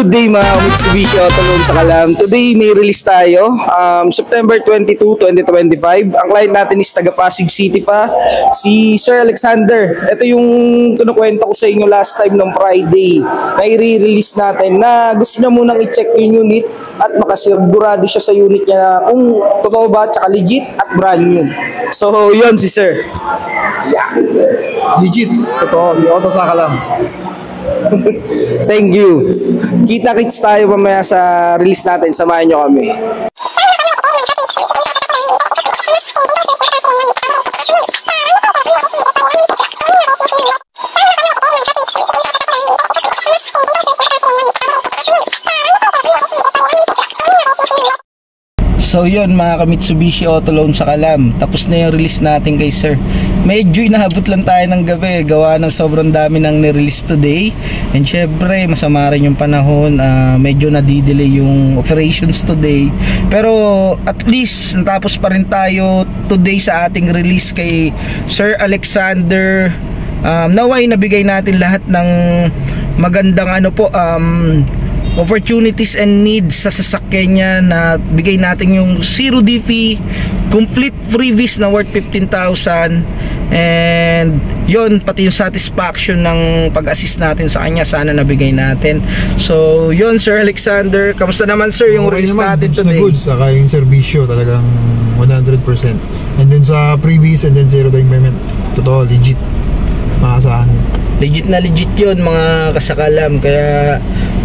Today mga Mitsubishi Auto Loan sa Kalam. Today may release tayo. September 22, 2025. Ang client natin is taga Pasig City pa. Si Sir Alexander. Ito yung kinukwento ko sa inyo last time ng Friday. Na i-release natin na gusto niya munang i-check yung unit at makasigurado siya sa unit niya na kung totoo ba tsaka legit at brand new. So yun si Sir. Yeah. Legit. Totoo. Di Auto sa Kalam. Thank you. Kita-kits tayo mamaya sa release natin. Samahan nyo kami. So yun mga ka-Mitsubishi Auto Loan sa Kalam, tapos na yung release natin kay Sir. Medyo inahabot lang tayo ng gabi, gawa ng sobrang dami nang nirelease today. And syempre masama rin yung panahon, medyo nadidelay yung operations today. Pero at least natapos pa rin tayo today sa ating release kay Sir Alexander. Naway nabigay natin lahat ng magandang opportunities and needs sa sasakyan niya, na bigay natin yung zero DP, complete freebies na worth 15,000, and yon, pati yung satisfaction ng pag-assist natin sa kanya, sana nabigay natin. So yon, Sir Alexander, kamusta naman sir yung release natin today? Goods, saka yung serbisyo talagang 100%. And then sa freebies and then zero down payment, totoo, legit, maasahan. Legit na legit yun mga kasakalam. Kaya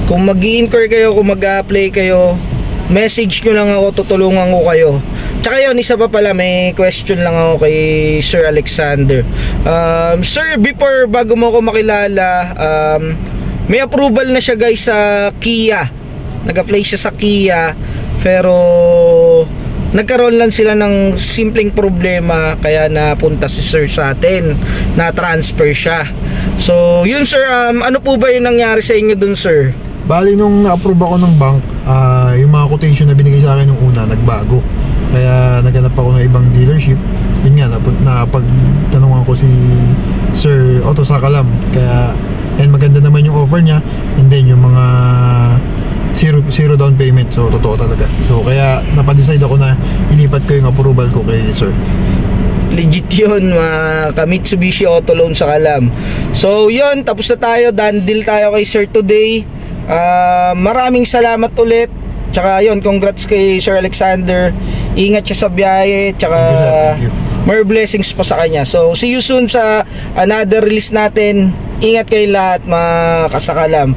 kung mag-i-inquire kayo, kung mag-a-apply kayo, message nyo lang ako, tutulungan ko kayo. Tsaka yun, isa pa pala, may question lang ako kay Sir Alexander. Sir, bago mo ako makilala, may approval na siya guys sa Kia. Nag-apply siya sa Kia, pero nagkaroon lang sila ng simpleng problema, kaya napunta si Sir sa atin, na-transfer siya. So yun sir, ano po ba yung nangyari sa inyo dun sir? Bali nung na-approve ako ng bank, yung mga quotation na binigay sa akin nung una nagbago, kaya naghanap ako ng ibang dealership. Yun nga, napagtanungan ko si Sir Auto sa Kalam, kaya and maganda naman yung offer niya, and then yung mga zero down payment, so totoo talaga. So kaya napadecide ako na ilipat ko yung approval ko kay Sir. Legit yun mga ka-Mitsubishi Auto Loan sa Kalam. So yun, tapos na tayo, done deal tayo kay Sir today. Maraming salamat ulit. Tsaka yun, congrats kay Sir Alexander. Ingat siya sa biyahe. Tsaka more blessings pa sa kanya. So see you soon sa another release natin. Ingat kayo lahat mga kasakalam.